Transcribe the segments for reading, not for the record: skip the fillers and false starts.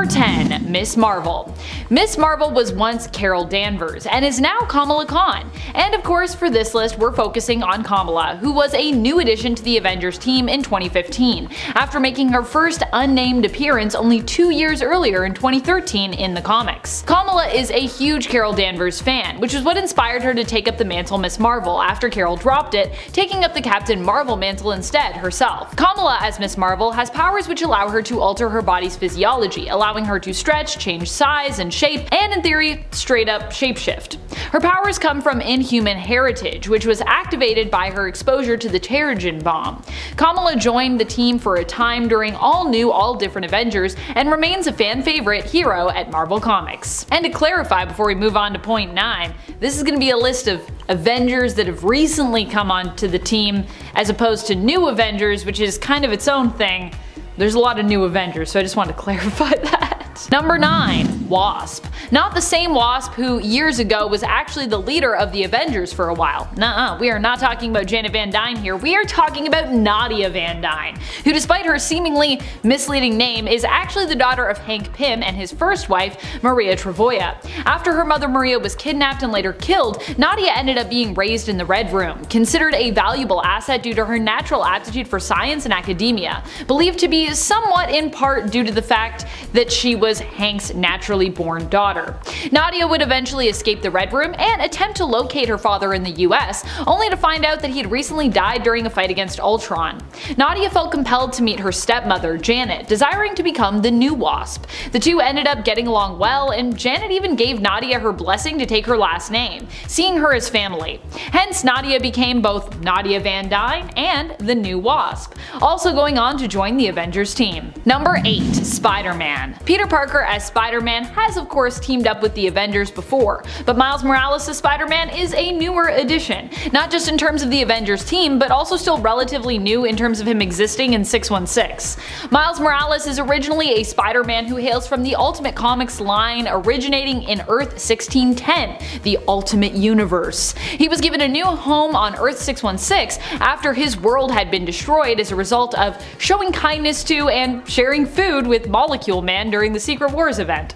Number 10. Miss Marvel. Miss Marvel was once Carol Danvers and is now Kamala Khan. And of course for this list we're focusing on Kamala, who was a new addition to the Avengers team in 2015, after making her first unnamed appearance only 2 years earlier in 2013 in the comics. Kamala is a huge Carol Danvers fan, which is what inspired her to take up the mantle Miss Marvel after Carol dropped it, taking up the Captain Marvel mantle instead herself. Kamala as Miss Marvel has powers which allow her to alter her body's physiology, allowing her to stretch, change size and shape, and in theory, straight up shapeshift. Her powers come from inhuman heritage, which was activated by her exposure to the Terrigen bomb. Kamala joined the team for a time during all new, all different Avengers, and remains a fan favorite hero at Marvel Comics. And to clarify before we move on to point 9, this is going to be a list of Avengers that have recently come onto the team as opposed to new Avengers, which is kind of its own thing. There's a lot of new Avengers, so I just want to clarify that. Number 9. WASP. Not the same WASP who years ago was actually the leader of the Avengers for a while. Nuh-uh, we are not talking about Janet Van Dyne here, we are talking about Nadia Van Dyne, who despite her seemingly misleading name is actually the daughter of Hank Pym and his first wife, Maria Travoia. After her mother Maria was kidnapped and later killed, Nadia ended up being raised in the Red Room, considered a valuable asset due to her natural aptitude for science and academia, believed to be somewhat in part due to the fact that she was Hank's naturally born daughter. Nadia would eventually escape the Red Room and attempt to locate her father in the US, only to find out that he had recently died during a fight against Ultron. Nadia felt compelled to meet her stepmother, Janet, desiring to become the new WASP. The two ended up getting along well, and Janet even gave Nadia her blessing to take her last name, seeing her as family. Hence, Nadia became both Nadia Van Dyne and the new WASP, also going on to join the Avengers team. Number 8. Spider-Man. Peter Parker as Spider-Man has of course teamed up with the Avengers before, but Miles Morales as Spider-Man is a newer addition, not just in terms of the Avengers team, but also still relatively new in terms of him existing in 616. Miles Morales is originally a Spider-Man who hails from the Ultimate Comics line originating in Earth 1610, the Ultimate Universe. He was given a new home on Earth 616 after his world had been destroyed as a result of showing kindness to and sharing food with Molecule Man during the Secret Wars event.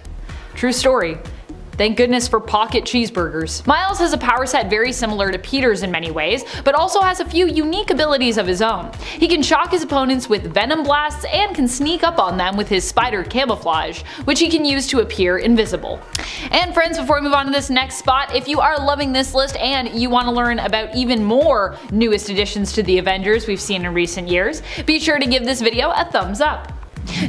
True story. Thank goodness for pocket cheeseburgers. Miles has a power set very similar to Peter's in many ways, but also has a few unique abilities of his own. He can shock his opponents with venom blasts and can sneak up on them with his spider camouflage, which he can use to appear invisible. And friends, before we move on to this next spot, if you are loving this list and you want to learn about even more newest additions to the Avengers we've seen in recent years, be sure to give this video a thumbs up.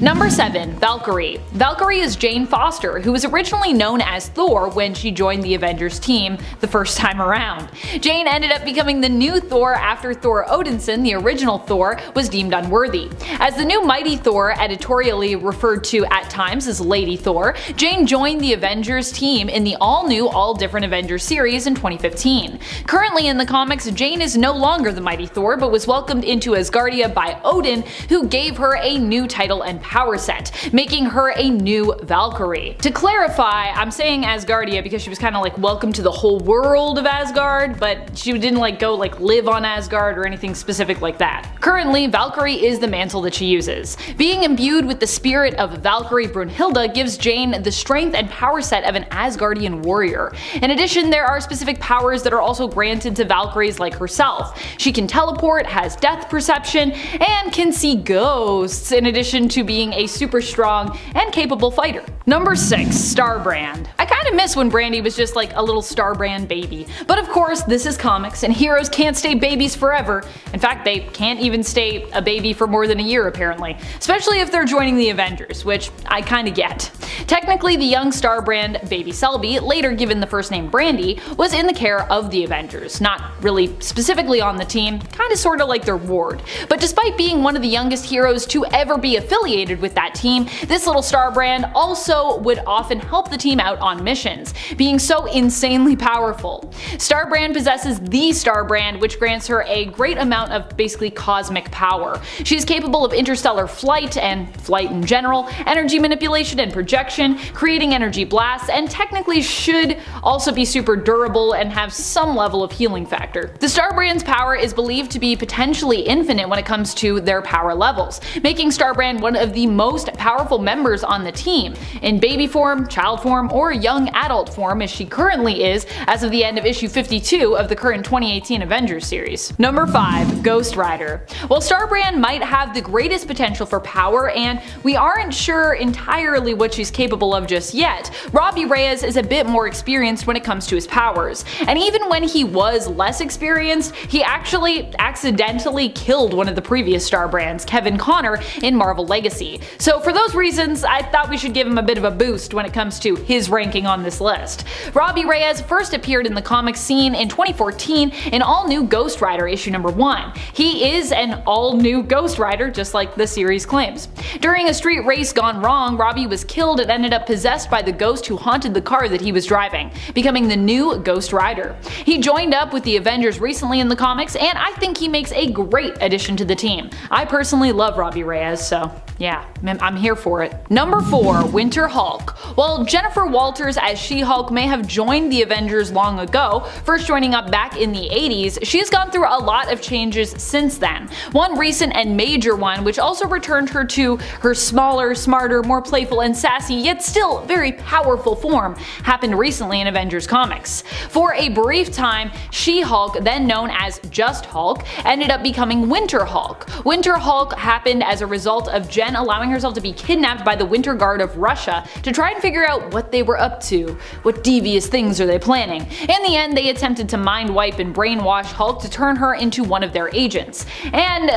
Number 7. Valkyrie. Valkyrie is Jane Foster, who was originally known as Thor when she joined the Avengers team the first time around. Jane ended up becoming the new Thor after Thor Odinson, the original Thor, was deemed unworthy. As the new Mighty Thor, editorially referred to at times as Lady Thor, Jane joined the Avengers team in the all-new, all-different Avengers series in 2015. Currently in the comics, Jane is no longer the Mighty Thor, but was welcomed into Asgardia by Odin, who gave her a new title and power set, making her a new Valkyrie. To clarify, I'm saying Asgardia because she was kind of like welcome to the whole world of Asgard, but she didn't go live on Asgard or anything specific like that. Currently, Valkyrie is the mantle that she uses. Being imbued with the spirit of Valkyrie Brunhilde gives Jane the strength and power set of an Asgardian warrior. In addition, there are specific powers that are also granted to Valkyries like herself. She can teleport, has death perception, and can see ghosts, in addition to being a super strong and capable fighter. Number 6. STARBRAND. I kinda miss when Brandy was just like a little STARBRAND baby. But of course, this is comics and heroes can't stay babies forever. In fact, they can't even stay a baby for more than a year apparently. Especially if they're joining the Avengers, which I kinda get. Technically, the young STARBRAND, Baby Selby, later given the first name Brandy, was in the care of the Avengers. Not really specifically on the team, kinda sorta like their ward. But despite being one of the youngest heroes to ever be affiliated with that team, this little STARBRAND also would often help the team out on missions, being so insanely powerful. STARBRAND possesses the STARBRAND, which grants her a great amount of basically cosmic power. She is capable of interstellar flight and flight in general, energy manipulation and projection, creating energy blasts, and technically should also be super durable and have some level of healing factor. The STARBRAND's power is believed to be potentially infinite when it comes to their power levels, making STARBRAND one of the most powerful members on the team, in baby form, child form, or young adult form as she currently is as of the end of issue 52 of the current 2018 Avengers series. Number 5. Ghost Rider. While STARBRAND might have the greatest potential for power, and we aren't sure entirely what she's capable of just yet, RAMIREZ is a bit more experienced when it comes to his powers, and even when he was less experienced, he actually accidentally killed one of the previous STARBRANDs, Kevin Connor, in Marvel Legacy. So for those reasons, I thought we should give him a bit of a boost when it comes to his ranking on this list. RAMIREZ first appeared in the comic scene in 2014 in All New Ghost Rider issue number 1. He is an all-new Ghost Rider, just like the series claims. During a street race gone wrong, Robbie was killed and ended up possessed by the ghost who haunted the car that he was driving, becoming the new Ghost Rider. He joined up with the Avengers recently in the comics, and I think he makes a great addition to the team. I personally love RAMIREZ, so yeah, I'm here for it. Number 4. Winter Hulk. While Jennifer Walters as She-Hulk may have joined the Avengers long ago, first joining up back in the 80s, she's gone through a lot of changes since then. One recent and major one, which also returned her to her smaller, smarter, more playful and sassy, yet still very powerful form, happened recently in Avengers comics. For a brief time, She-Hulk, then known as just Hulk, ended up becoming Winter Hulk. Winter Hulk happened as a result of Jen allowing herself to be kidnapped by the Winter Guard of Russia to try and figure out what they were up to. What devious things are they planning? In the end, they attempted to mind wipe and brainwash Hulk to turn her into one of their agents. And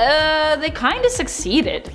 they kinda succeeded.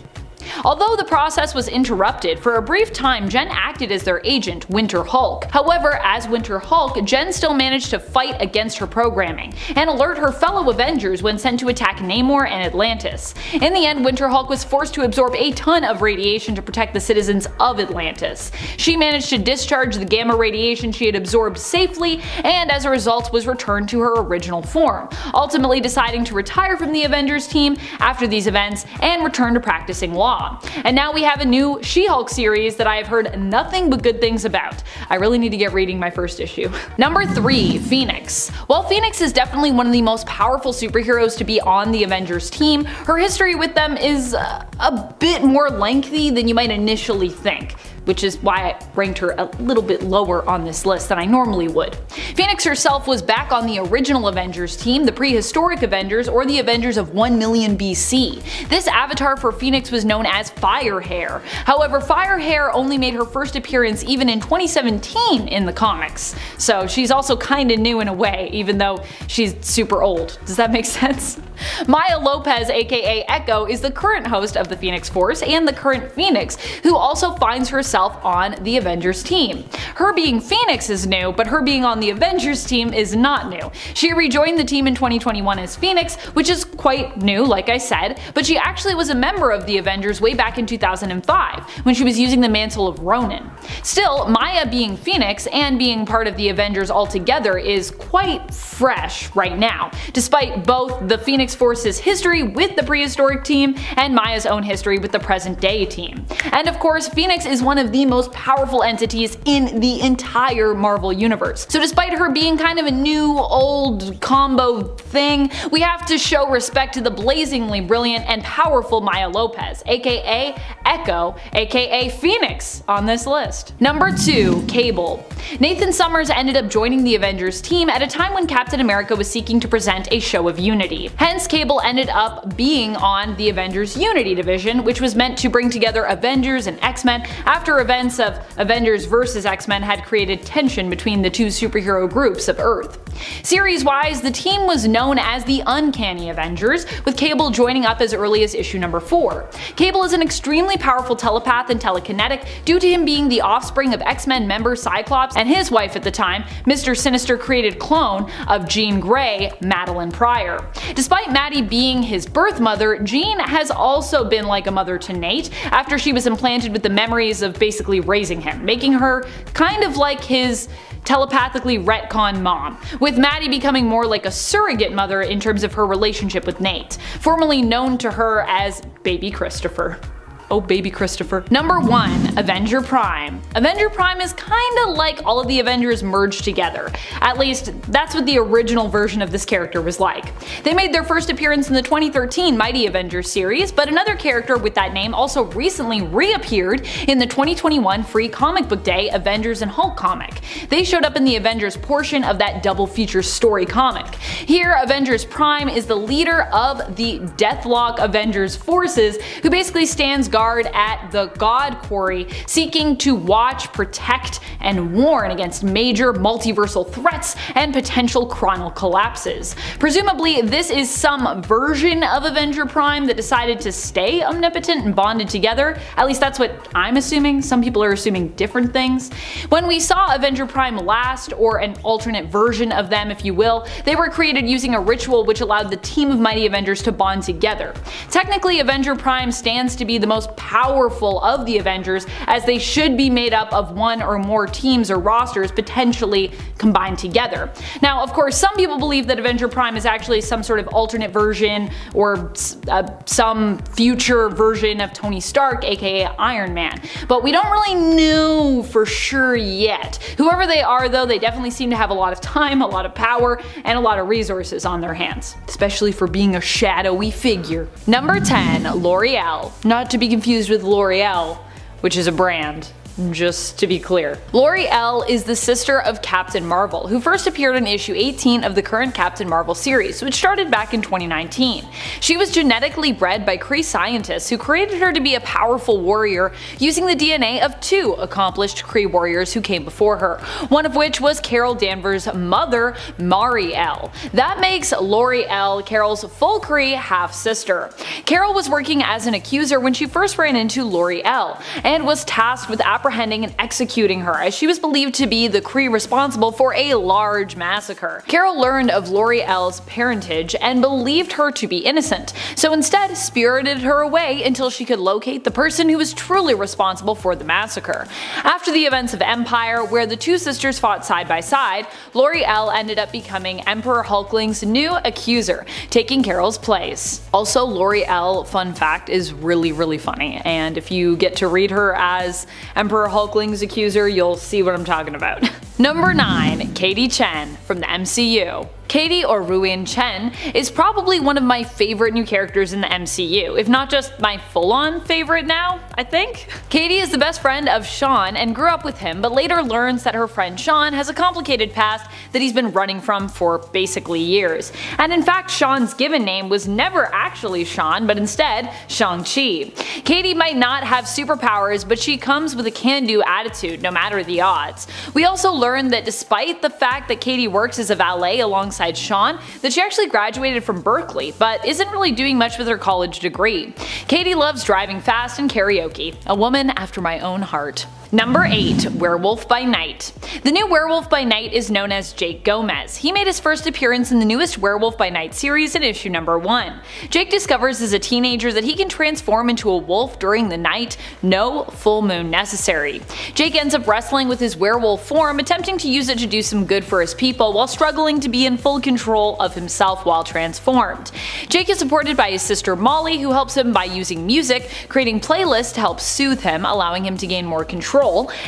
Although the process was interrupted, for a brief time Jen acted as their agent, Winter Hulk. However, as Winter Hulk, Jen still managed to fight against her programming, and alert her fellow Avengers when sent to attack Namor and Atlantis. In the end, Winter Hulk was forced to absorb a ton of radiation to protect the citizens of Atlantis. She managed to discharge the gamma radiation she had absorbed safely, and as a result was returned to her original form, ultimately deciding to retire from the Avengers team after these events and return to practicing law. And now we have a new She-Hulk series that I have heard nothing but good things about. I really need to get reading my first issue. Number 3. Phoenix. While Phoenix is definitely one of the most powerful superheroes to be on the Avengers team, her history with them is a bit more lengthy than you might initially think, which is why I ranked her a little bit lower on this list than I normally would. Phoenix herself was back on the original Avengers team, the prehistoric Avengers, or the Avengers of 1 million BC. This avatar for Phoenix was known as Firehair. However, Firehair only made her first appearance even in 2017 in the comics, so she's also kinda new in a way, even though she's super old. Does that make sense? Maya Lopez, aka Echo, is the current host of the Phoenix Force and the current Phoenix, who also finds herself on the Avengers team. Her being Phoenix is new, but her being on the Avengers team is not new. She rejoined the team in 2021 as Phoenix, which is quite new, like I said, but she actually was a member of the Avengers way back in 2005, when she was using the mantle of Ronin. Still, Maya being Phoenix and being part of the Avengers altogether is quite fresh right now, despite both the Phoenix Force's history with the prehistoric team and Maya's own history with the present day team. And of course, Phoenix is one of the most powerful entities in the entire Marvel universe. So despite her being kind of a new old combo thing, we have to show respect to the blazingly brilliant and powerful Maya Lopez, aka Echo, aka Phoenix, on this list. Number 2. Cable. Nathan Summers ended up joining the Avengers team at a time when Captain America was seeking to present a show of unity. Hence, Cable ended up being on the Avengers Unity division, which was meant to bring together Avengers and X-Men after events of Avengers vs. X-Men had created tension between the two superhero groups of Earth. Series-wise, the team was known as the Uncanny Avengers, with Cable joining up as early as issue number 4. Cable is an extremely powerful telepath and telekinetic due to him being the offspring of X-Men member Cyclops and his wife at the time, Mr. Sinister created clone of Jean Grey, Madeline Pryor. Despite Maddie being his birth mother, Jean has also been like a mother to Nate after she was implanted with the memories of basically raising him, making her kind of like his telepathically retcon mom, with Maddie becoming more like a surrogate mother in terms of her relationship with Nate, formerly known to her as Baby Christopher. Oh baby Christopher. Number 1. Avenger Prime. Avenger Prime is kinda like all of the Avengers merged together. At least, that's what the original version of this character was like. They made their first appearance in the 2013 Mighty Avengers series, but another character with that name also recently reappeared in the 2021 free comic book day Avengers and Hulk comic. They showed up in the Avengers portion of that double feature story comic. Here, Avengers Prime is the leader of the Deathlock Avengers forces, who basically stands guard at the God Quarry, seeking to watch, protect, and warn against major multiversal threats and potential chronal collapses. Presumably, this is some version of Avenger Prime that decided to stay omnipotent and bonded together. At least that's what I'm assuming. Some people are assuming different things. When we saw Avenger Prime last, or an alternate version of them if you will, they were created using a ritual which allowed the team of Mighty Avengers to bond together. Technically, Avenger Prime stands to be the most powerful of the Avengers, as they should be made up of one or more teams or rosters potentially combined together. Now, of course, some people believe that Avenger Prime is actually some sort of alternate version or some future version of Tony Stark, aka Iron Man, but we don't really know for sure yet. Whoever they are though, they definitely seem to have a lot of time, a lot of power, and a lot of resources on their hands, especially for being a shadowy figure. Number 10. L'Oreal. Not to be confused with L'Oreal, which is a brand. Just to be clear. L'Oreal is the sister of Captain Marvel, who first appeared in issue 18 of the current Captain Marvel series, which started back in 2019. She was genetically bred by Kree scientists who created her to be a powerful warrior using the DNA of 2 accomplished Kree warriors who came before her, one of which was Carol Danvers' mother, Marielle. That makes L'Oreal Carol's full Kree half-sister. Carol was working as an accuser when she first ran into L'Oreal, and was tasked with apprehending and executing her, as she was believed to be the Kree responsible for a large massacre. Carol learned of L'Oreal's parentage and believed her to be innocent, so instead spirited her away until she could locate the person who was truly responsible for the massacre. After the events of Empire, where the two sisters fought side by side, L'Oreal ended up becoming Emperor Hulkling's new accuser, taking Carol's place. Also, L'Oreal, fun fact, is really funny, and if you get to read her as Emperor Hulkling's accuser, you'll see what I'm talking about. Number 9. KATY CHEN from the MCU. KATY, or Ruin Chen, is probably one of my favorite new characters in the MCU, if not just my full-on favorite now, I think. KATY is the best friend of Sean and grew up with him, but later learns that her friend Sean has a complicated past that he's been running from for basically years. And in fact, Sean's given name was never actually Sean, but instead Shang-Chi. KATY might not have superpowers, but she comes with a can-do attitude no matter the odds. We also learned that despite the fact that KATY works as a valet alongside Sean, that she actually graduated from Berkeley, but isn't really doing much with her college degree. KATY loves driving fast and karaoke, a woman after my own heart. Number 8. Werewolf by Night. The new Werewolf by Night is known as Jake Gomez. He made his first appearance in the newest Werewolf by Night series in issue number 1. Jake discovers as a teenager that he can transform into a wolf during the night, no full moon necessary. Jake ends up wrestling with his werewolf form, attempting to use it to do some good for his people while struggling to be in full control of himself while transformed. Jake is supported by his sister Molly, who helps him by using music, creating playlists to help soothe him, allowing him to gain more control,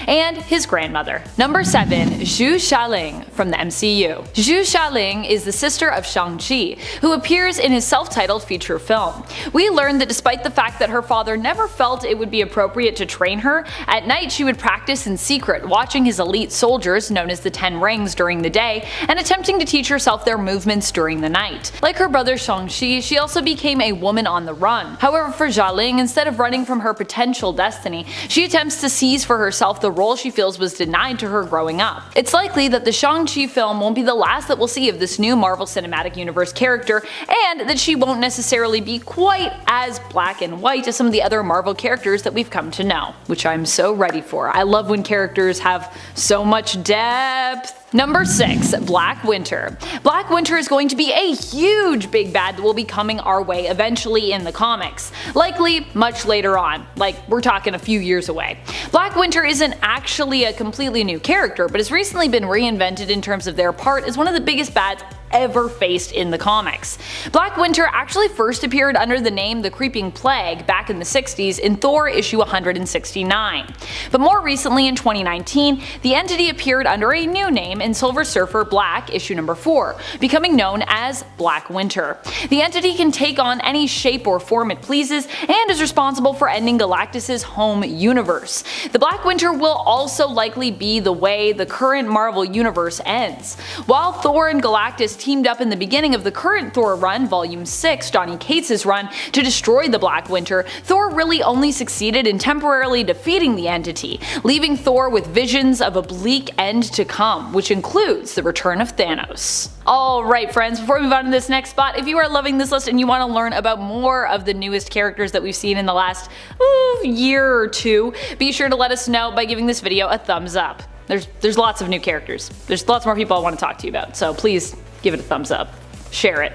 and his grandmother. Number 7. Zhu Xialing from the MCU. Zhu Xialing is the sister of Shang-Chi, who appears in his self-titled feature film. We learned that despite the fact that her father never felt it would be appropriate to train her, at night she would practice in secret, watching his elite soldiers, known as the 10 Rings, during the day, and attempting to teach herself their movements during the night. Like her brother Shang-Chi, she also became a woman on the run. However, for Xialing, instead of running from her potential destiny, she attempts to seize for herself the role she feels was denied to her growing up. It's likely that the Shang-Chi film won't be the last that we'll see of this new Marvel Cinematic Universe character, and that she won't necessarily be quite as black and white as some of the other Marvel characters that we've come to know, which I'm so ready for. I love when characters have so much depth. Number 6. Black Winter. Black Winter is going to be a huge big bad that will be coming our way eventually in the comics. Likely much later on, like we're talking a few years away. Black Winter isn't actually a completely new character, but has recently been reinvented in terms of their part as one of the biggest bads ever faced in the comics. Black Winter actually first appeared under the name The Creeping Plague back in the 60s in Thor issue 169. But more recently in 2019, the entity appeared under a new name in Silver Surfer Black issue number 4, becoming known as Black Winter. The entity can take on any shape or form it pleases and is responsible for ending Galactus' home universe. The Black Winter will also likely be the way the current Marvel universe ends. While Thor and Galactus teamed up in the beginning of the current Thor run, Volume 6, Donny Cates' run, to destroy the Black Winter, Thor really only succeeded in temporarily defeating the entity, leaving Thor with visions of a bleak end to come, which includes the return of Thanos. Alright friends, before we move on to this next spot, if you are loving this list and you want to learn about more of the newest characters that we've seen in the last year or two, be sure to let us know by giving this video a thumbs up. There's lots of new characters. There's lots more people I want to talk to you about, so please give it a thumbs up. Share it.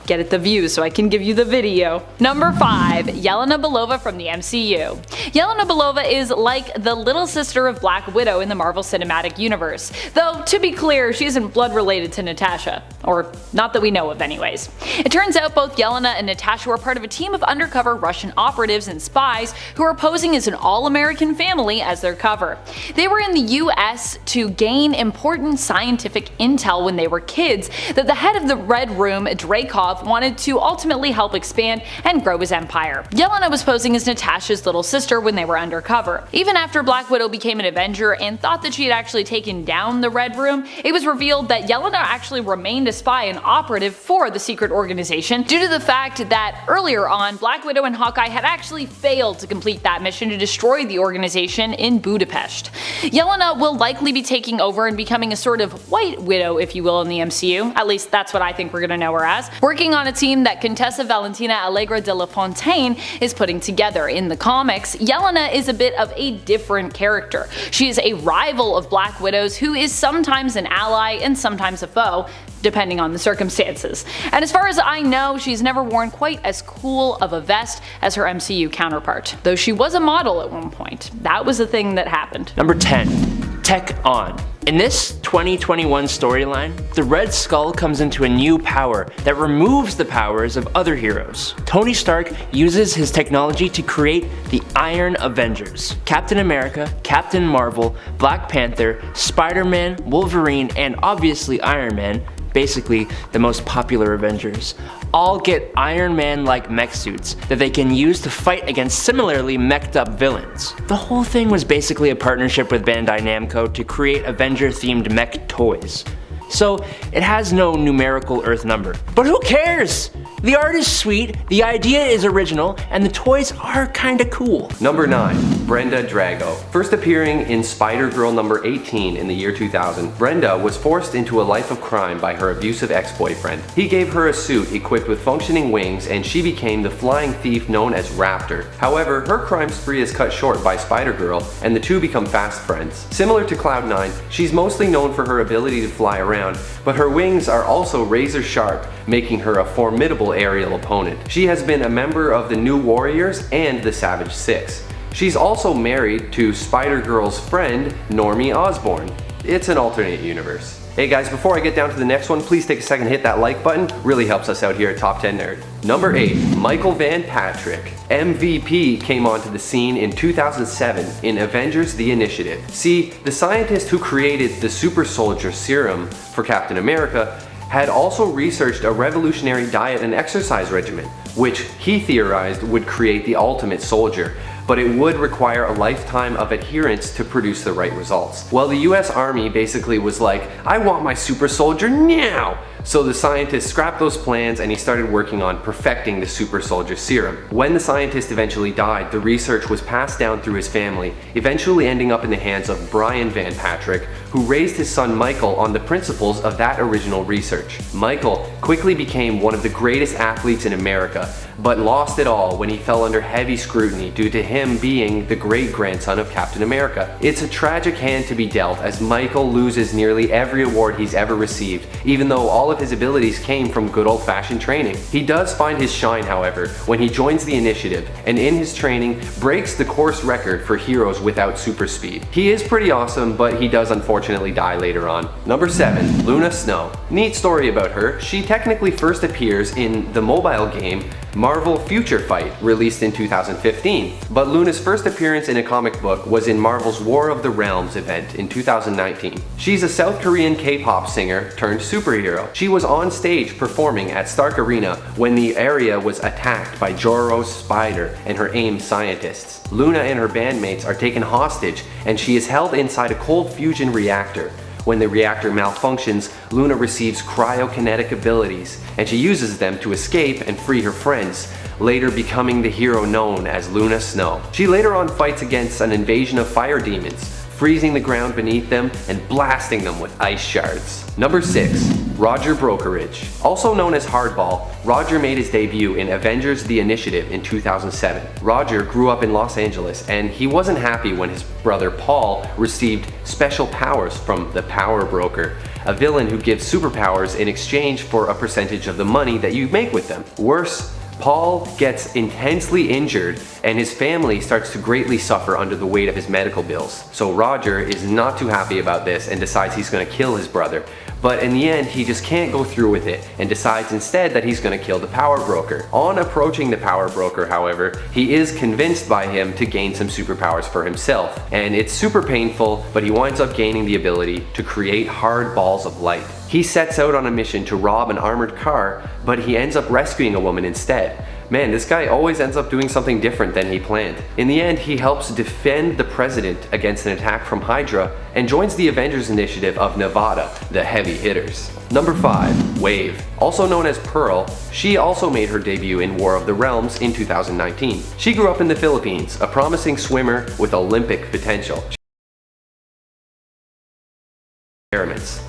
Get it the views so I can give you the video. Number 5. Yelena Belova from the MCU. Yelena Belova is like the little sister of Black Widow in the Marvel Cinematic Universe, though to be clear, she isn't blood related to Natasha. Or not that we know of anyways. It turns out both Yelena and Natasha were part of a team of undercover Russian operatives and spies who are posing as an all-American family as their cover. They were in the US to gain important scientific intel when they were kids that the head of the Red Room, Dreykov, wanted to ultimately help expand and grow his empire. Yelena was posing as Natasha's little sister when they were undercover. Even after Black Widow became an Avenger and thought that she had actually taken down the Red Room, it was revealed that Yelena actually remained a spy and operative for the secret organization due to the fact that earlier on, Black Widow and Hawkeye had actually failed to complete that mission to destroy the organization in Budapest. Yelena will likely be taking over and becoming a sort of White Widow, if you will, in the MCU. At least that's what I think we're gonna know her as. Working on a team that Contessa Valentina Allegra de la Fontaine is putting together. In the comics, Yelena is a bit of a different character. She is a rival of Black Widow's who is sometimes an ally and sometimes a foe, depending on the circumstances. And as far as I know, she's never worn quite as cool of a vest as her MCU counterpart, though she was a model at one point. That was a thing that happened. Number 10. Tech On. In this 2021 storyline, the Red Skull comes into a new power that removes the powers of other heroes. Tony Stark uses his technology to create the Iron Avengers. Captain America, Captain Marvel, Black Panther, Spider-Man, Wolverine, and obviously Iron Man, basically the most popular Avengers, all get Iron Man-like mech suits that they can use to fight against similarly meched up villains. The whole thing was basically a partnership with Bandai Namco to create Avenger-themed mech toys. So it has no numerical Earth number. But who cares? The art is sweet, the idea is original, and the toys are kinda cool. Number 9. Brenda Drago. First appearing in Spider-Girl number 18 in the year 2000, Brenda was forced into a life of crime by her abusive ex-boyfriend. He gave her a suit equipped with functioning wings and she became the flying thief known as Raptor. However, her crime spree is cut short by Spider-Girl and the two become fast friends. Similar to Cloud9, she's mostly known for her ability to fly around, but her wings are also razor sharp, making her a formidable aerial opponent. She has been a member of the New Warriors and the Savage Six. She's also married to Spider-Girl's friend, Normie Osborn. It's an alternate universe. Hey guys, before I get down to the next one, please take a second to hit that like button. Really helps us out here at Top 10 Nerd. Number 8. Michael Van Patrick. MVP came onto the scene in 2007 in Avengers: The Initiative. See, the scientist who created the super soldier serum for Captain America had also researched a revolutionary diet and exercise regimen, which he theorized would create the ultimate soldier, but it would require a lifetime of adherence to produce the right results. Well, the US Army basically was like, I want my super soldier now! So the scientist scrapped those plans and he started working on perfecting the super soldier serum. When the scientist eventually died, the research was passed down through his family, eventually ending up in the hands of Brian Van Patrick, who raised his son Michael on the principles of that original research. Michael quickly became one of the greatest athletes in America, but lost it all when he fell under heavy scrutiny due to him being the great-grandson of Captain America. It's a tragic hand to be dealt as Michael loses nearly every award he's ever received, even though all all of his abilities came from good old-fashioned training. He does find his shine, however, when he joins the initiative and in his training breaks the course record for heroes without super speed. He is pretty awesome, but he does unfortunately die later on. Number 7. Luna Snow. Neat story about her. She technically first appears in the mobile game Marvel Future Fight, released in 2015, but Luna's first appearance in a comic book was in Marvel's War of the Realms event in 2019. She's a South Korean K-pop singer turned superhero. She was on stage performing at Stark Arena when the area was attacked by Joro's spider and her AIM scientists. Luna and her bandmates are taken hostage and she is held inside a cold fusion reactor. When the reactor malfunctions, Luna receives cryokinetic abilities, and she uses them to escape and free her friends, later becoming the hero known as Luna Snow. She later on fights against an invasion of fire demons, freezing the ground beneath them and blasting them with ice shards. Number 6. Roger Brokerage. Also known as Hardball, Roger made his debut in Avengers The Initiative in 2007. Roger grew up in Los Angeles and he wasn't happy when his brother Paul received special powers from the Power Broker, a villain who gives superpowers in exchange for a percentage of the money that you make with them. Worse, Paul gets intensely injured and his family starts to greatly suffer under the weight of his medical bills. So Roger is not too happy about this and decides he's going to kill his brother. But in the end, he just can't go through with it and decides instead that he's going to kill the Power Broker. On approaching the Power Broker, however, he is convinced by him to gain some superpowers for himself. And it's super painful, but he winds up gaining the ability to create hard balls of light. He sets out on a mission to rob an armored car, but he ends up rescuing a woman instead. Man, this guy always ends up doing something different than he planned. In the end, he helps defend the president against an attack from Hydra and joins the Avengers Initiative of Nevada, the heavy hitters. Number 5. Wave. Also known as Pearl, she also made her debut in War of the Realms in 2019. She grew up in the Philippines, a promising swimmer with Olympic potential.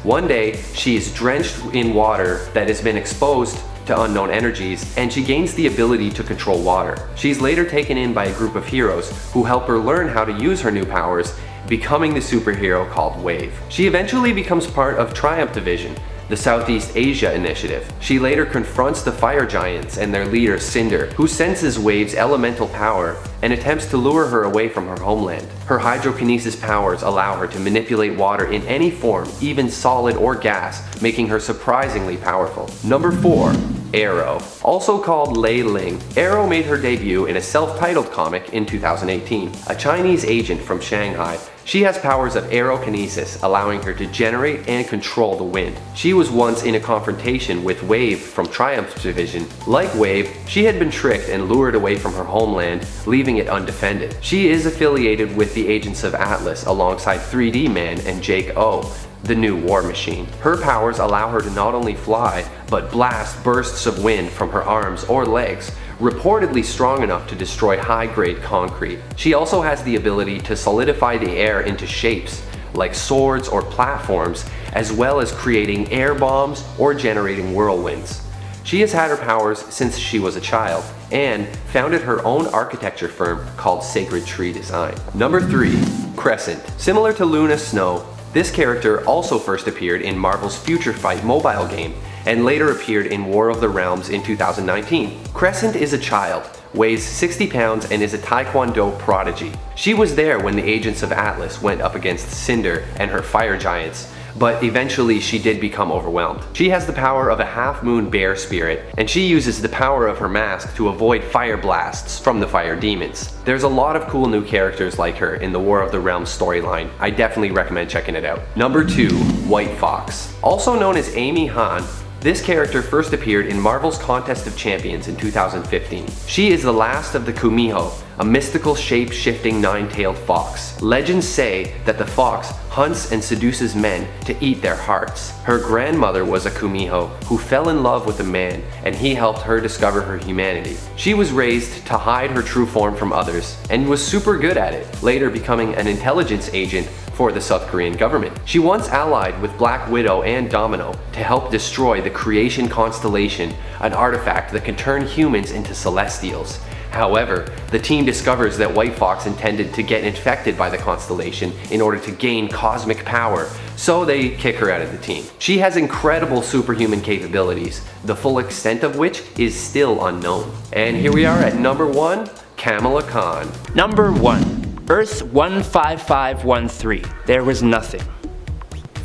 One day, she is drenched in water that has been exposed to unknown energies, and she gains the ability to control water. She's later taken in by a group of heroes who help her learn how to use her new powers, becoming the superhero called Wave. She eventually becomes part of Triumph Division, the Southeast Asia Initiative. She later confronts the Fire Giants and their leader Cinder, who senses Wave's elemental power and attempts to lure her away from her homeland. Her hydrokinesis powers allow her to manipulate water in any form, even solid or gas, making her surprisingly powerful. Number 4. AERO. Also called Lei Ling, AERO made her debut in a self-titled comic in 2018. A Chinese agent from Shanghai, she has powers of aerokinesis, allowing her to generate and control the wind. She was once in a confrontation with Wave from Triumph Division. Like Wave, she had been tricked and lured away from her homeland, leaving it undefended. She is affiliated with the Agents of Atlas alongside 3D Man and Jake O, the new war machine. Her powers allow her to not only fly, but blast bursts of wind from her arms or legs, reportedly strong enough to destroy high-grade concrete. She also has the ability to solidify the air into shapes, like swords or platforms, as well as creating air bombs or generating whirlwinds. She has had her powers since she was a child, and founded her own architecture firm called Sacred Tree Design. Number 3. Crescent. Similar to Luna Snow, this character also first appeared in Marvel's Future Fight mobile game, and later appeared in War of the Realms in 2019. Crescent is a child, weighs 60 pounds, and is a Taekwondo prodigy. She was there when the Agents of Atlas went up against Cinder and her Fire Giants, but eventually she did become overwhelmed. She has the power of a half-moon bear spirit, and she uses the power of her mask to avoid fire blasts from the fire demons. There's a lot of cool new characters like her in the War of the Realms storyline. I definitely recommend checking it out. Number 2. White Fox. Also known as Amy Han, this character first appeared in Marvel's Contest of Champions in 2015. She is the last of the Kumiho, a mystical shape-shifting nine-tailed fox. Legends say that the fox hunts and seduces men to eat their hearts. Her grandmother was a Kumiho who fell in love with a man, and he helped her discover her humanity. She was raised to hide her true form from others, and was super good at it, later becoming an intelligence agent for the South Korean government. She once allied with Black Widow and Domino to help destroy the Creation Constellation, an artifact that can turn humans into Celestials. However, the team discovers that White Fox intended to get infected by the constellation in order to gain cosmic power, so they kick her out of the team. She has incredible superhuman capabilities, the full extent of which is still unknown. And here we are at number 1, Kamala Khan. Number 1. Earth 15513. There was nothing.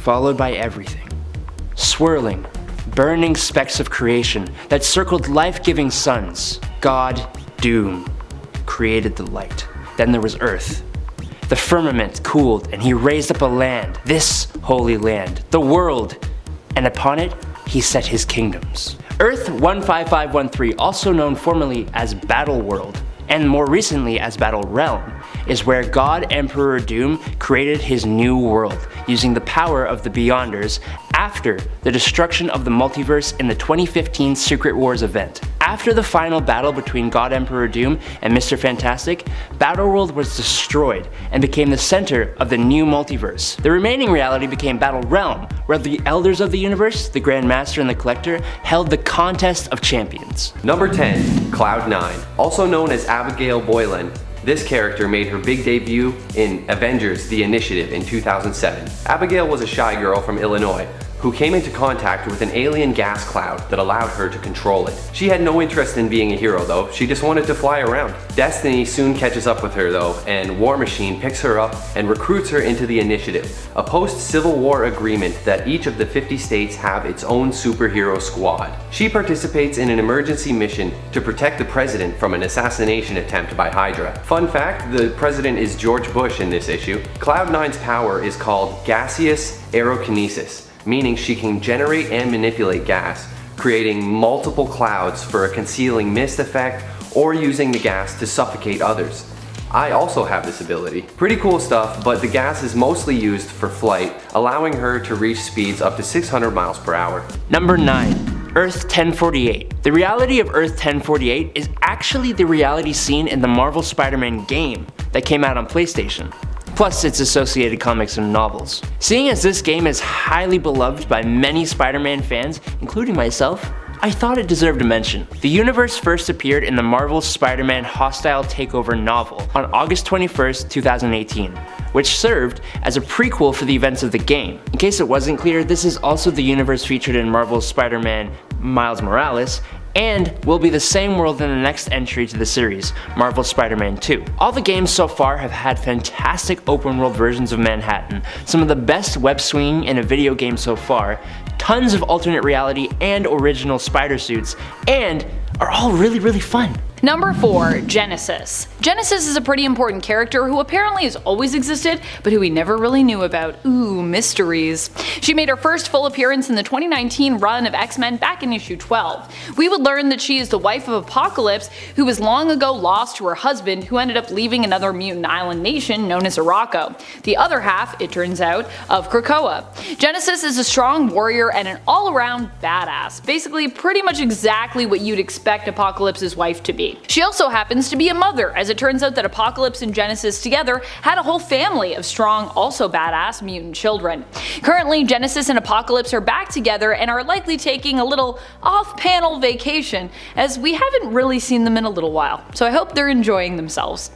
Followed by everything. Swirling, burning specks of creation that circled life-giving suns. God, Doom, created the light. Then there was Earth. The firmament cooled and he raised up a land, this holy land, the world, and upon it he set his kingdoms. Earth 15513, also known formerly as Battle World, and more recently as Battle Realm, is where God Emperor Doom created his new world using the power of the Beyonders after the destruction of the multiverse in the 2015 Secret Wars event. After the final battle between God Emperor Doom and Mr. Fantastic, Battleworld was destroyed and became the center of the new multiverse. The remaining reality became Battle Realm, where the Elders of the Universe, the Grand Master and the Collector, held the Contest of Champions. Number 10, Cloud9. Also known as Abigail Boylan, this character made her big debut in Avengers: The Initiative in 2007. Abigail was a shy girl from Illinois who came into contact with an alien gas cloud that allowed her to control it. She had no interest in being a hero though, she just wanted to fly around. Destiny soon catches up with her though, and War Machine picks her up and recruits her into the Initiative, a post-Civil War agreement that each of the 50 states have its own superhero squad. She participates in an emergency mission to protect the president from an assassination attempt by Hydra. Fun fact, the president is George Bush in this issue. Cloud9's power is called gaseous aerokinesis, meaning she can generate and manipulate gas, creating multiple clouds for a concealing mist effect or using the gas to suffocate others. I also have this ability. Pretty cool stuff, but the gas is mostly used for flight, allowing her to reach speeds up to 600 miles per hour. Number 9. Earth 1048. The reality of Earth 1048 is actually the reality seen in the Marvel Spider-Man game that came out on PlayStation, plus its associated comics and novels. Seeing as this game is highly beloved by many Spider-Man fans, including myself, I thought it deserved a mention. The universe first appeared in the Marvel Spider-Man Hostile Takeover novel on August 21st, 2018, which served as a prequel for the events of the game. In case it wasn't clear, this is also the universe featured in Marvel's Spider-Man Miles Morales, and will be the same world in the next entry to the series, Marvel Spider-Man 2. All the games so far have had fantastic open world versions of Manhattan, some of the best web swinging in a video game so far, tons of alternate reality and original spider suits, and are all really fun. Number 4, Genesis. Genesis is a pretty important character who apparently has always existed, but who we never really knew about. Ooh, mysteries. She made her first full appearance in the 2019 run of X-Men back in issue 12. We would learn that she is the wife of Apocalypse, who was long ago lost to her husband, who ended up leaving another mutant island nation known as Araco, the other half, it turns out, of Krakoa. Genesis is a strong warrior and an all-around badass, basically pretty much exactly what you'd expect Apocalypse's wife to be. She also happens to be a mother, as it turns out that Apocalypse and Genesis together had a whole family of strong, also badass mutant children. Currently, Genesis and Apocalypse are back together and are likely taking a little off-panel vacation, as we haven't really seen them in a little while, so I hope they're enjoying themselves.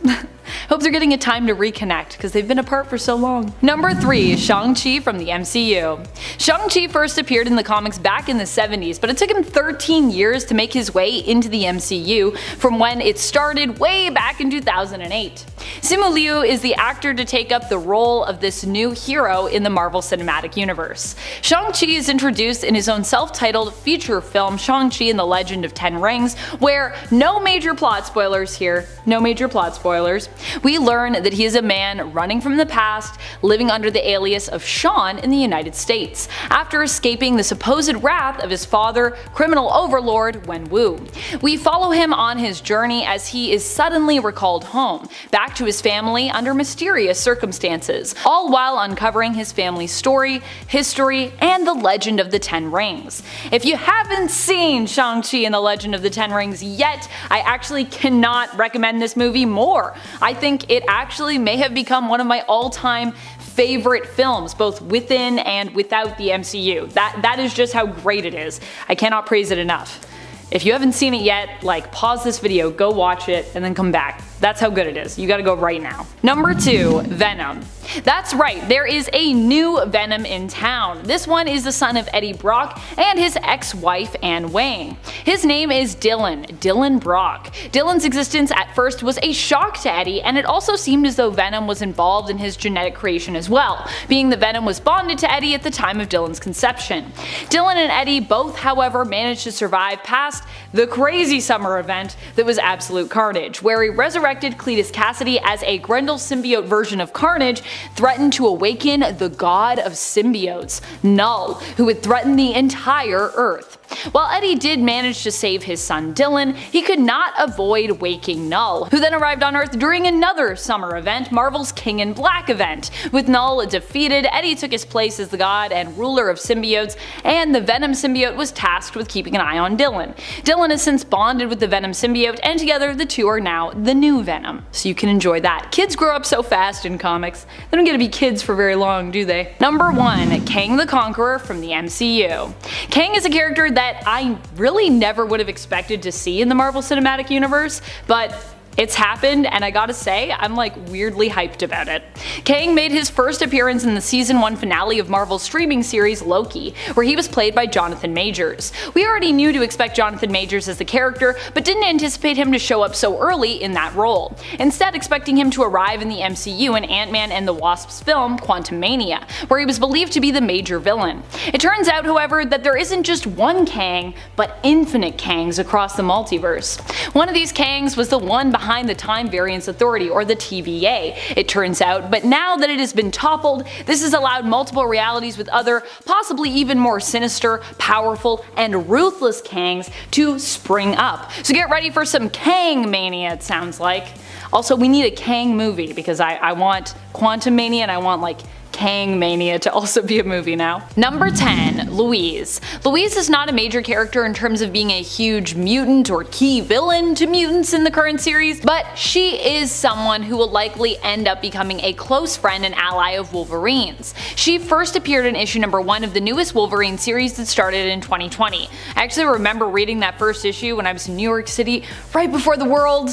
Hope they're getting a time to reconnect, because they've been apart for so long. Number 3, Shang-Chi from the MCU. Shang-Chi first appeared in the comics back in the 70s, but it took him 13 years to make his way into the MCU from when it started way back in 2008. Simu Liu is the actor to take up the role of this new hero in the Marvel Cinematic Universe. Shang-Chi is introduced in his own self-titled feature film Shang-Chi and the Legend of Ten Rings, where, no major plot spoilers here, no major plot spoilers, we learn that he is a man running from the past, living under the alias of Sean in the United States, after escaping the supposed wrath of his father, criminal overlord Wenwu. We follow him on his journey as he is suddenly recalled home, back to his family under mysterious circumstances, all while uncovering his family's story, history, and the Legend of the Ten Rings. If you haven't seen Shang-Chi and the Legend of the Ten Rings yet, I actually cannot recommend this movie more. I think it actually may have become one of my all-time favorite films, both within and without the MCU. That is just how great it is. I cannot praise it enough. If you haven't seen it yet, like pause this video, go watch it, and then come back. That's how good it is. You gotta go right now. Number 2, Venom. That's right, there is a new Venom in town. This one is the son of Eddie Brock and his ex-wife Anne Wang. His name is Dylan Brock. Dylan's existence at first was a shock to Eddie, and it also seemed as though Venom was involved in his genetic creation as well, being that Venom was bonded to Eddie at the time of Dylan's conception. Dylan and Eddie both, however, managed to survive past the crazy summer event that was absolute carnage, where he resurrected Cletus Cassidy as a Grendel symbiote version of Carnage, threatened to awaken the god of symbiotes, Null, who would threaten the entire Earth. While Eddie did manage to save his son Dylan, he could not avoid waking Null, who then arrived on Earth during another summer event, Marvel's King in Black event. With Null defeated, Eddie took his place as the god and ruler of symbiotes, and the Venom symbiote was tasked with keeping an eye on Dylan. Dylan has since bonded with the Venom symbiote, and together the two are now the new Venom. So you can enjoy that. Kids grow up so fast in comics. They don't get to be kids for very long, do they? Number 1, Kang the Conqueror from the MCU. Kang is a character that I really never would have expected to see in the Marvel Cinematic Universe, but it's happened, and I gotta say, I'm like weirdly hyped about it. Kang made his first appearance in the season 1 finale of Marvel's streaming series Loki, where he was played by Jonathan Majors. We already knew to expect Jonathan Majors as the character, but didn't anticipate him to show up so early in that role, instead expecting him to arrive in the MCU in Ant-Man and the Wasp's film Quantumania, where he was believed to be the major villain. It turns out, however, that there isn't just one Kang, but infinite Kangs across the multiverse. One of these Kangs was the one behind the Time Variance Authority, or the TVA, it turns out, but now that it has been toppled, this has allowed multiple realities with other, possibly even more sinister, powerful, and ruthless Kangs to spring up. So get ready for some Kang mania, it sounds like. Also, we need a Kang movie, because I want Quantumania and I want like Kang Mania to also be a movie now. Number 10, Louise. Louise is not a major character in terms of being a huge mutant or key villain to mutants in the current series, but she is someone who will likely end up becoming a close friend and ally of Wolverine's. She first appeared in issue number 1 of the newest Wolverine series that started in 2020. I actually remember reading that first issue when I was in New York City, right before the world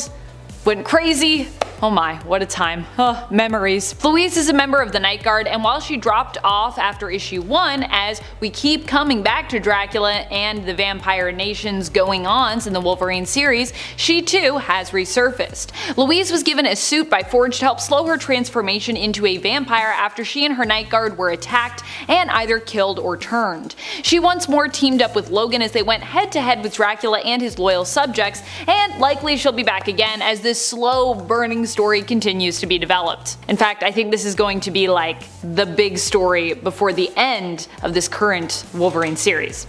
went crazy. Oh my, what a time. Memories. Louise is a member of the Night Guard, and while she dropped off after issue 1, as we keep coming back to Dracula and the Vampire Nation's going-ons in the Wolverine series, she too has resurfaced. Louise was given a suit by Forge to help slow her transformation into a vampire after she and her Night Guard were attacked and either killed or turned. She once more teamed up with Logan as they went head-to-head with Dracula and his loyal subjects, and likely she'll be back again as this slow burning story continues to be developed. In fact, I think this is going to be like the big story before the end of this current Wolverine series,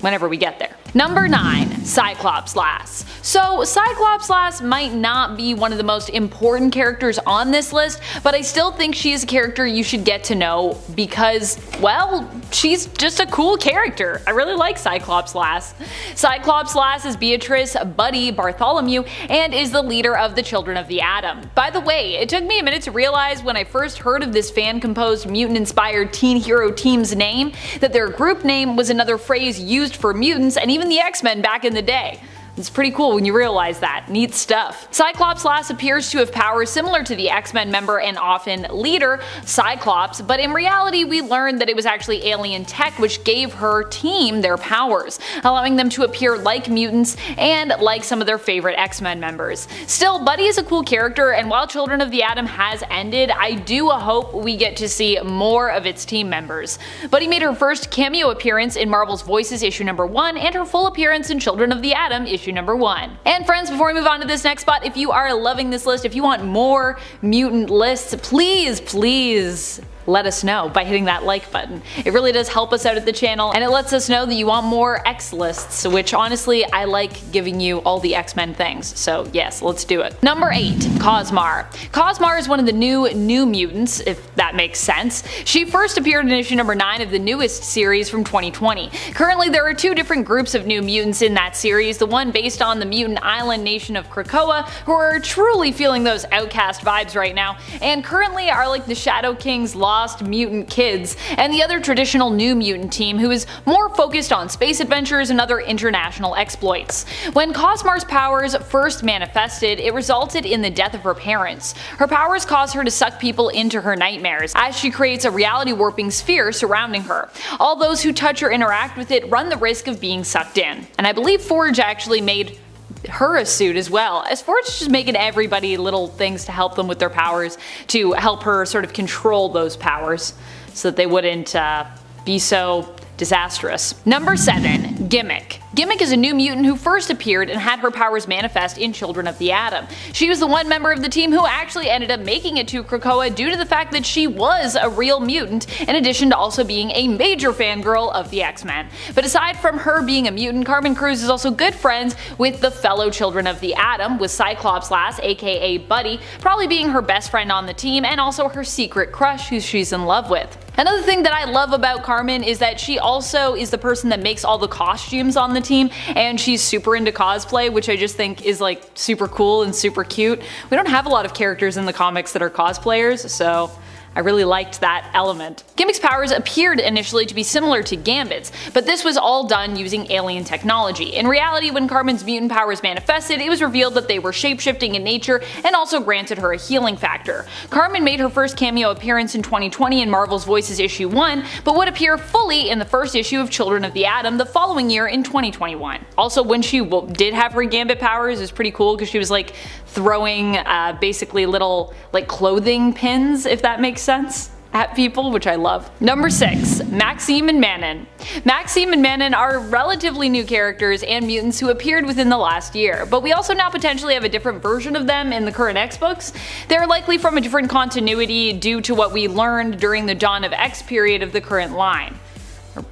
whenever we get there. Number 9, CYCLOPS-LASS. So CYCLOPS-LASS might not be one of the most important characters on this list, but I still think she is a character you should get to know because, well, she's just a cool character. I really like CYCLOPS-LASS. CYCLOPS-LASS is Beatrice Buddy Bartholomew and is the leader of the Children of the Atom. By the way, it took me a minute to realize when I first heard of this fan-composed mutant-inspired teen hero team's name that their group name was another phrase used for mutants and even the X-Men back in the day. It's pretty cool when you realize that. Neat stuff. CYCLOPS-LASS appears to have powers similar to the X-Men member and often leader, Cyclops, but in reality we learned that it was actually alien tech which gave her team their powers, allowing them to appear like mutants and like some of their favorite X-Men members. Still, Buddy is a cool character, and while Children of the Atom has ended, I do hope we get to see more of its team members. Buddy made her first cameo appearance in Marvel's Voices issue number 1 and her full appearance in Children of the Atom issue number 1. And friends, before we move on to this next spot, if you are loving this list, if you want more mutant lists, please let us know by hitting that like button. It really does help us out at the channel, and it lets us know that you want more X lists, which honestly I like giving you all the X-Men things, so yes, let's do it. Number 8, COSMAR. COSMAR is one of the new mutants, if that makes sense. She first appeared in issue number 9 of the newest series from 2020. Currently there are 2 different groups of new mutants in that series, the one based on the mutant island nation of Krakoa, who are truly feeling those outcast vibes right now, and currently are like the Shadow King's lost mutant kids, and the other traditional New Mutant team who is more focused on space adventures and other international exploits. When Cosmar's powers first manifested, it resulted in the death of her parents. Her powers cause her to suck people into her nightmares, as she creates a reality warping sphere surrounding her. All those who touch or interact with it run the risk of being sucked in. And I believe Forge actually made her a suit as well, as Forge is just making everybody little things to help them with their powers, to help her sort of control those powers so that they wouldn't be so disastrous. Number 7. Gimmick. Gimmick is a new mutant who first appeared and had her powers manifest in Children of the Atom. She was the one member of the team who actually ended up making it to Krakoa due to the fact that she was a real mutant, in addition to also being a major fangirl of the X-Men. But aside from her being a mutant, Carmen Cruz is also good friends with the fellow Children of the Atom, with CYCLOPS-LASS, aka Buddy, probably being her best friend on the team and also her secret crush who she's in love with. Another thing that I love about Carmen is that she also is the person that makes all the costumes on the team, and she's super into cosplay, which I just think is like super cool and super cute. We don't have a lot of characters in the comics that are cosplayers, so I really liked that element. Gimmick's powers appeared initially to be similar to Gambit's, but this was all done using alien technology. In reality, when Carmen's mutant powers manifested, it was revealed that they were shapeshifting in nature and also granted her a healing factor. Carmen made her first cameo appearance in 2020 in Marvel's Voices issue 1, but would appear fully in the first issue of Children of the Atom the following year in 2021. Also, when she did have her Gambit powers, it was pretty cool because she was like throwing basically little like clothing pins, if that makes sense, at people, which I love. Number 6. Maxime and Manon. Maxime and Manon are relatively new characters and mutants who appeared within the last year, but we also now potentially have a different version of them in the current X books. They're likely from a different continuity due to what we learned during the Dawn of X period of the current line.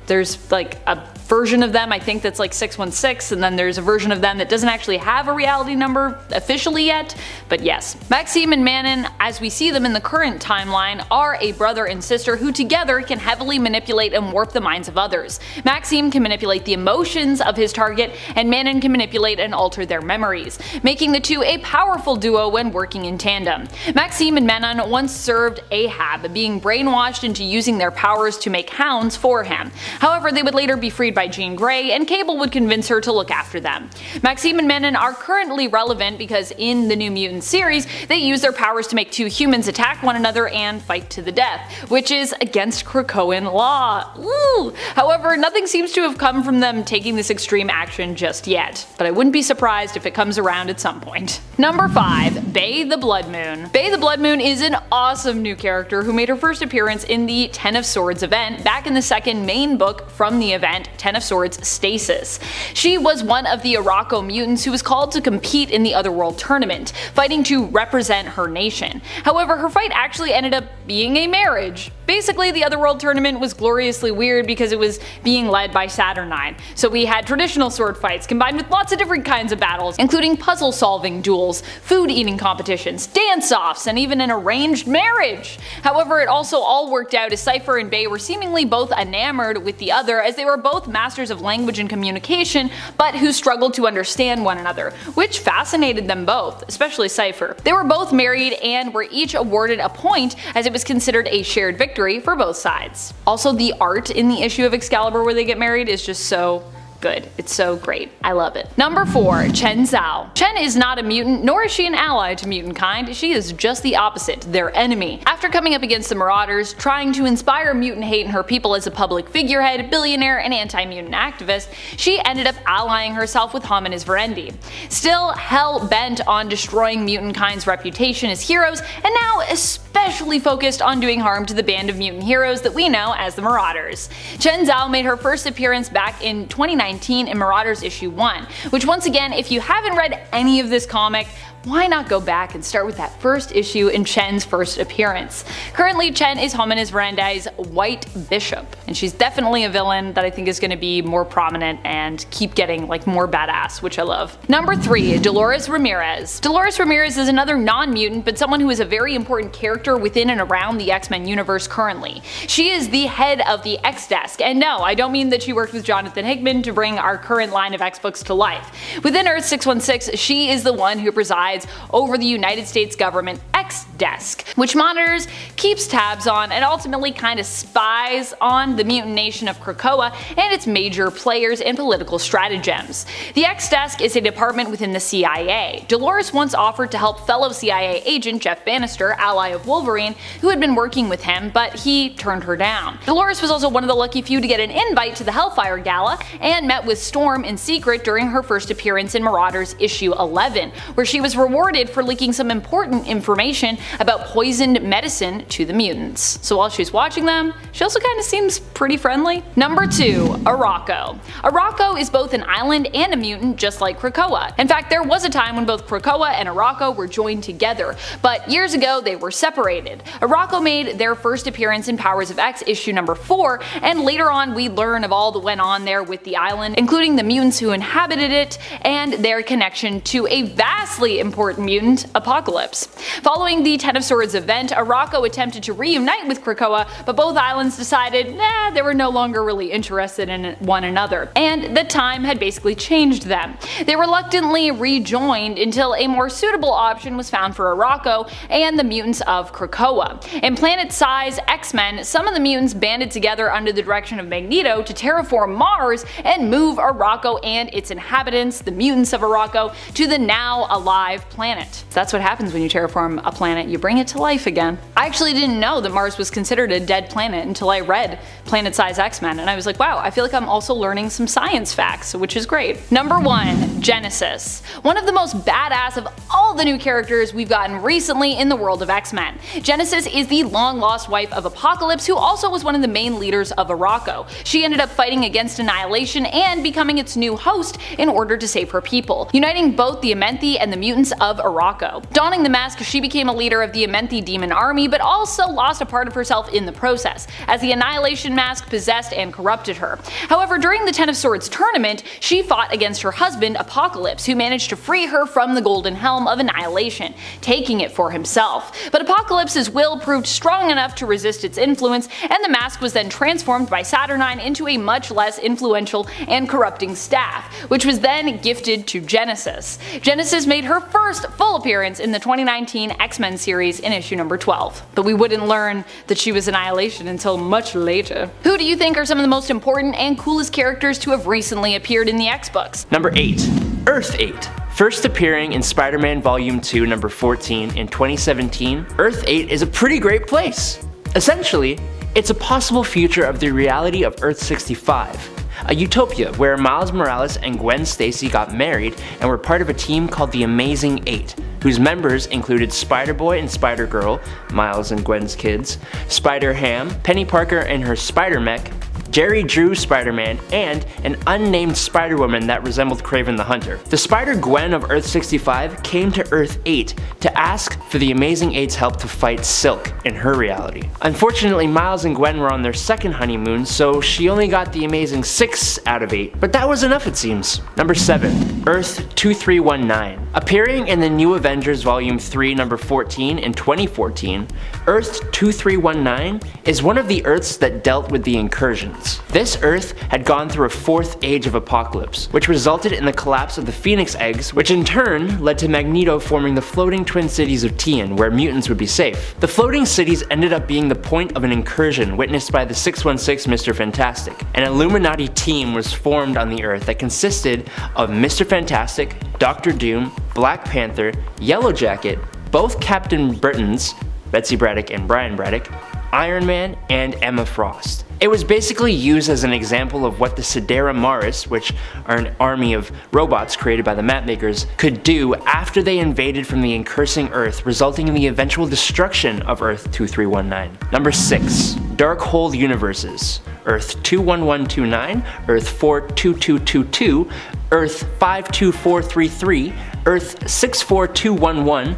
There's like a version of them I think that's like 616, and then there's a version of them that doesn't actually have a reality number officially yet, but yes. Maxime and Manon, as we see them in the current timeline, are a brother and sister who together can heavily manipulate and warp the minds of others. Maxime can manipulate the emotions of his target, and Manon can manipulate and alter their memories, making the two a powerful duo when working in tandem. Maxime and Manon once served Ahab, being brainwashed into using their powers to make hounds for him. However, they would later be freed by Jean Grey, and Cable would convince her to look after them. Maxime and Manon are currently relevant because in the New Mutant series, they use their powers to make two humans attack one another and fight to the death, which is against Krakoan law. Woo! However, nothing seems to have come from them taking this extreme action just yet, but I wouldn't be surprised if it comes around at some point. Number 5. Bay the Blood Moon. Bay the Blood Moon is an awesome new character who made her first appearance in the Ten of Swords event back in the second main book from the event, Ten of Swords Stasis. She was one of the Arakko mutants who was called to compete in the Otherworld tournament, fighting to represent her nation. However, her fight actually ended up being a marriage. Basically, the Otherworld tournament was gloriously weird because it was being led by Saturnine, so we had traditional sword fights combined with lots of different kinds of battles, including puzzle solving duels, food eating competitions, dance-offs, and even an arranged marriage. However, it also all worked out as Cypher and Bay were seemingly both enamored with the other, as they were both masters of language and communication, but who struggled to understand one another, which fascinated them both, especially Cypher. They were both married and were each awarded a point, as it was considered a shared victory for both sides. Also, the art in the issue of Excalibur where they get married is just so good. It's so great. I love it. Number 4. Chen Zhao. Chen is not a mutant, nor is she an ally to mutant kind. She is just the opposite, their enemy. After coming up against the Marauders, trying to inspire mutant hate in her people as a public figurehead, billionaire, and anti-mutant activist, she ended up allying herself with Ham and his Verendi. Still hell-bent on destroying mutant kind's reputation as heroes, and now especially focused on doing harm to the band of mutant heroes that we know as the Marauders. Chen Zhao made her first appearance back in 2019 in Marauders issue 1, which once again, if you haven't read any of this comic, why not go back and start with that first issue in Chen's first appearance. Currently, Chen is Hominis Verendi's White Bishop, and she's definitely a villain that I think is going to be more prominent and keep getting like more badass, which I love. Number 3. Dolores Ramirez. Dolores Ramirez is another non-mutant, but someone who is a very important character within and around the X-Men universe currently. She is the head of the X-Desk, and no, I don't mean that she worked with Jonathan Hickman to bring our current line of X-books to life. Within Earth 616, she is the one who presides presides over the United States government X desk, which monitors, keeps tabs on, and ultimately kind of spies on the mutant nation of Krakoa and its major players and political stratagems. The X desk is a department within the CIA. Delores once offered to help fellow CIA agent Jeff Bannister, ally of Wolverine, who had been working with him, but he turned her down. Delores was also one of the lucky few to get an invite to the Hellfire Gala and met with Storm in secret during her first appearance in Marauders issue 11, where she was rewarded for leaking some important information about poisoned medicine to the mutants. So while she's watching them, she also kind of seems pretty friendly. Number 2. Arakko. Arakko is both an island and a mutant just like Krakoa. In fact, there was a time when both Krakoa and Arakko were joined together, but years ago they were separated. Arakko made their first appearance in Powers of X issue number 4, and later on we learn of all that went on there with the island, including the mutants who inhabited it and their connection to a vastly important mutant, Apocalypse. Following the Ten of Swords event, Arakko attempted to reunite with Krakoa, but both islands decided they were no longer really interested in one another, and the time had basically changed them. They reluctantly rejoined until a more suitable option was found for Arakko and the mutants of Krakoa. In planet-size X-Men, some of the mutants banded together under the direction of Magneto to terraform Mars and move Arakko and its inhabitants, the mutants of Arakko, to the now alive planet. That's what happens when you terraform a planet, you bring it to life again. I actually didn't know that Mars was considered a dead planet until I read Planet-Size X-Men, and I was like, wow, I feel like I'm also learning some science facts, which is great. Number 1. Genesis. One of the most badass of all the new characters we've gotten recently in the world of X-Men. Genesis is the long-lost wife of Apocalypse, who also was one of the main leaders of Arakko. She ended up fighting against Annihilation and becoming its new host in order to save her people, uniting both the Amenthi and the mutants of Arakko. Donning the mask, she became a leader of the Amenthi demon army, but also lost a part of herself in the process, as the Annihilation mask possessed and corrupted her. However, during the Ten of Swords tournament, she fought against her husband, Apocalypse, who managed to free her from the Golden Helm of Annihilation, taking it for himself. But Apocalypse's will proved strong enough to resist its influence, and the mask was then transformed by Saturnine into a much less influential and corrupting staff, which was then gifted to Genesis. Genesis made her first full appearance in the 2019 X-Men series in issue number 12, but we wouldn't learn that she was Annihilation until much later. Who do you think are some of the most important and coolest characters to have recently appeared in the X-books? Number 8. Earth 8. First appearing in Spider-Man Volume 2 number 14 in 2017, Earth 8 is a pretty great place. Essentially, it's a possible future of the reality of Earth 65. A utopia where Miles Morales and Gwen Stacy got married and were part of a team called the Amazing Eight, whose members included Spider-Boy and Spider-Girl, Miles and Gwen's kids, Spider-Ham, Penny Parker and her Spider-Mech, Jerry Drew Spider-Man, and an unnamed Spider-Woman that resembled Kraven the Hunter. The Spider-Gwen of Earth 65 came to Earth 8 to ask for the Amazing Eight's help to fight Silk in her reality. Unfortunately, Miles and Gwen were on their second honeymoon, so she only got the Amazing 6 out of 8, but that was enough it seems. Number 7. Earth 2319. Appearing in the New Avengers Volume 3 number 14 in 2014, Earth 2319 is one of the Earths that dealt with the incursions. This Earth had gone through a fourth age of apocalypse, which resulted in the collapse of the Phoenix Eggs, which in turn led to Magneto forming the floating twin cities of Tien, where mutants would be safe. The floating cities ended up being the point of an incursion witnessed by the 616 Mr. Fantastic. An Illuminati team was formed on the Earth that consisted of Mr. Fantastic, Doctor Doom, Black Panther, Yellow Jacket, both Captain Britons, Betsy Braddock and Brian Braddock, Iron Man, and Emma Frost. It was basically used as an example of what the Sidera Maris, which are an army of robots created by the mapmakers, could do after they invaded from the incursing Earth, resulting in the eventual destruction of Earth 2319. Number 6. Darkhold Universes. Earth 21129, Earth 42222, Earth 52433, Earth 64211,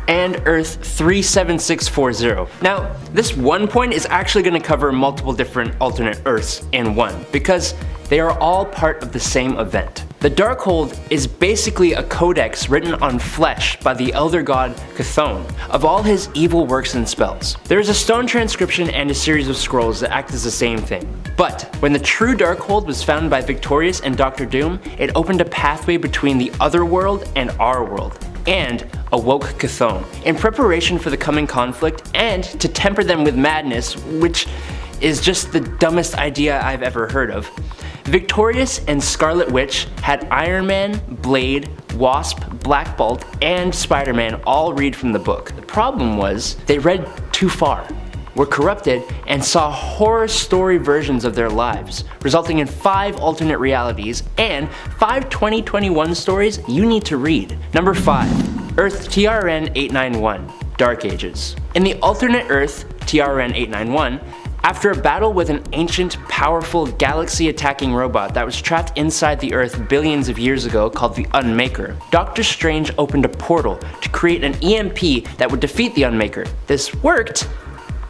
and Earth 37640. Now, this one point is actually going to cover multiple different alternate Earths in one, because they are all part of the same event. The Darkhold is basically a codex written on flesh by the elder god Chthon of all his evil works and spells. There is a stone transcription and a series of scrolls that act as the same thing. But when the true Darkhold was found by Victorious and Dr. Doom, it opened a pathway between the other world and our world. and a woke Chthon, in preparation for the coming conflict and to temper them with madness, which is just the dumbest idea I've ever heard of. Victorious and Scarlet Witch had Iron Man, Blade, Wasp, Black Bolt, and Spider-Man all read from the book. The problem was they read too far, were corrupted, and saw horror story versions of their lives, resulting in 5 alternate realities and 5 2021 stories you need to read. Number 5. Earth TRN 891, Dark Ages. In the alternate Earth TRN 891, after a battle with an ancient, powerful, galaxy-attacking robot that was trapped inside the Earth billions of years ago called the Unmaker, Doctor Strange opened a portal to create an EMP that would defeat the Unmaker. This worked,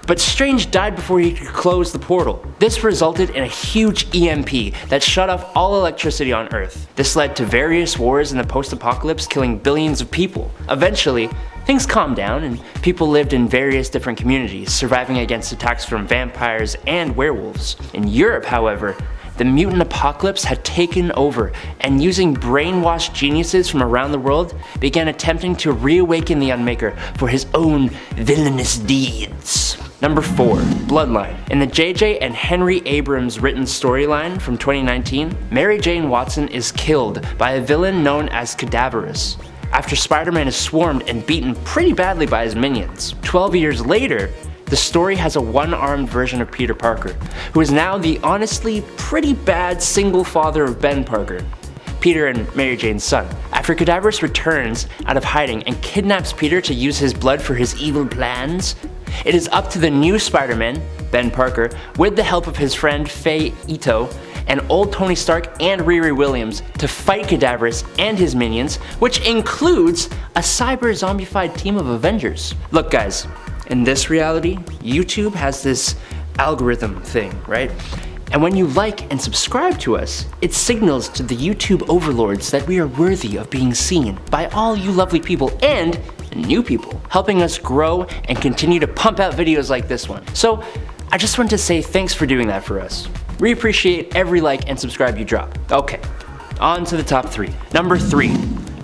but Strange died before he could close the portal. This resulted in a huge EMP that shut off all electricity on Earth. This led to various wars in the post-apocalypse, killing billions of people. Eventually, things calmed down and people lived in various different communities, surviving against attacks from vampires and werewolves. In Europe, however, the mutant apocalypse had taken over, and using brainwashed geniuses from around the world, began attempting to reawaken the Unmaker for his own villainous deeds. Number 4. Bloodline. In the J.J. and Henry Abrams written storyline from 2019, Mary Jane Watson is killed by a villain known as Cadaverous, after Spider-Man is swarmed and beaten pretty badly by his minions. 12 years later, the story has a one-armed version of Peter Parker, who is now the honestly pretty bad single father of Ben Parker, Peter and Mary Jane's son. After Cadaverous returns out of hiding and kidnaps Peter to use his blood for his evil plans, it is up to the new Spider-Man, Ben Parker, with the help of his friend Faye Ito, and old Tony Stark and Riri Williams to fight Cadaverous and his minions, which includes a cyber-zombified team of Avengers. Look guys, in this reality, YouTube has this algorithm thing, right? And when you like and subscribe to us, it signals to the YouTube overlords that we are worthy of being seen by all you lovely people and new people, helping us grow and continue to pump out videos like this one. So I just want to say thanks for doing that for us. We appreciate every like and subscribe you drop. Okay, on to the top 3. Number 3.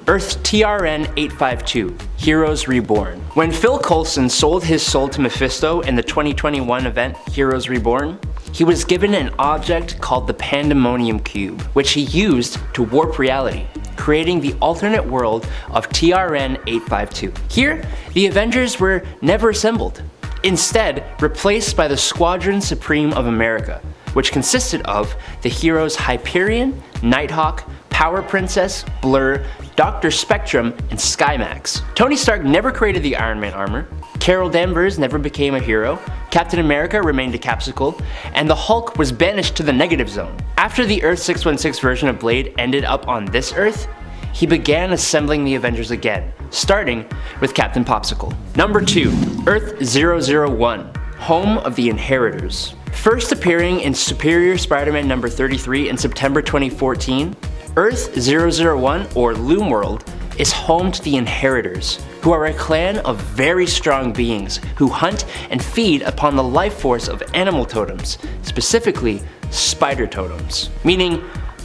Earth TRN 852, Heroes Reborn. When Phil Coulson sold his soul to Mephisto in the 2021 event Heroes Reborn, he was given an object called the Pandemonium Cube, which he used to warp reality, creating the alternate world of TRN 852. Here, the Avengers were never assembled, instead replaced by the Squadron Supreme of America, which consisted of the heroes Hyperion, Nighthawk, Power Princess, Blur, Dr. Spectrum, and Skymax. Tony Stark never created the Iron Man armor, Carol Danvers never became a hero, Captain America remained a capsicle, and the Hulk was banished to the negative zone. After the Earth 616 version of Blade ended up on this Earth, he began assembling the Avengers again, starting with Captain Popsicle. Number 2. Earth 001, Home of the Inheritors. First appearing in Superior Spider-Man number 33 in September 2014, Earth 001, or Loom World, is home to the Inheritors, who are a clan of very strong beings who hunt and feed upon the life force of animal totems, specifically spider totems, meaning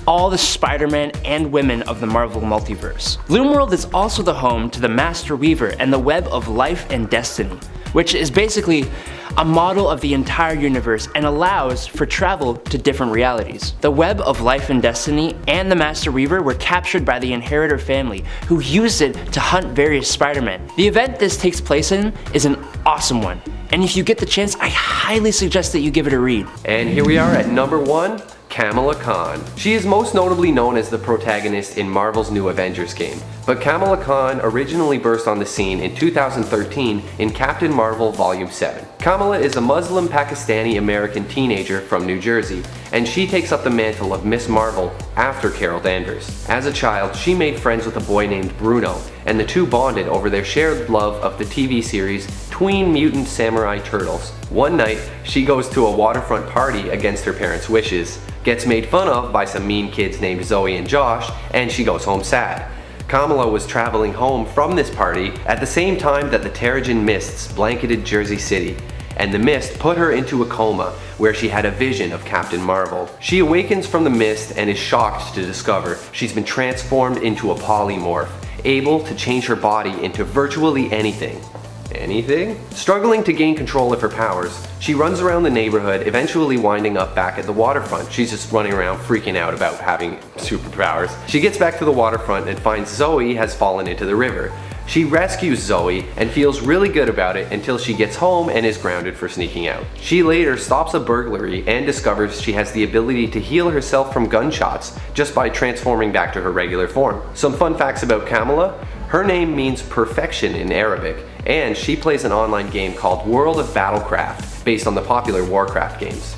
all the Spider-Man and women of the Marvel multiverse. Loom World is also the home to the Master Weaver and the Web of Life and Destiny, which is basically a model of the entire universe and allows for travel to different realities. The Web of Life and Destiny and the Master Weaver were captured by the Inheritor family, who used it to hunt various Spider-Man. The event this takes place in is an awesome one, and if you get the chance, I highly suggest that you give it a read. And here we are at number 1. Kamala Khan. She is most notably known as the protagonist in Marvel's new Avengers game, but Kamala Khan originally burst on the scene in 2013 in Captain Marvel Volume 7. Kamala is a Muslim Pakistani American teenager from New Jersey, and she takes up the mantle of Miss Marvel after Carol Danvers. As a child, she made friends with a boy named Bruno, and the two bonded over their shared love of the TV series Tween Mutant Samurai Turtles. One night, she goes to a waterfront party against her parents' wishes, gets made fun of by some mean kids named Zoe and Josh, and she goes home sad. Kamala was traveling home from this party at the same time that the Terrigen mists blanketed Jersey City, and the mist put her into a coma where she had a vision of Captain Marvel. She awakens from the mist and is shocked to discover she's been transformed into a polymorph, able to change her body into virtually anything. Anything? Struggling to gain control of her powers, she runs around the neighborhood, eventually winding up back at the waterfront. She's just running around freaking out about having superpowers. She gets back to the waterfront and finds Zoe has fallen into the river. She rescues Zoe and feels really good about it until she gets home and is grounded for sneaking out. She later stops a burglary and discovers she has the ability to heal herself from gunshots just by transforming back to her regular form. Some fun facts about Kamala: her name means perfection in Arabic, and she plays an online game called World of Battlecraft based on the popular Warcraft games.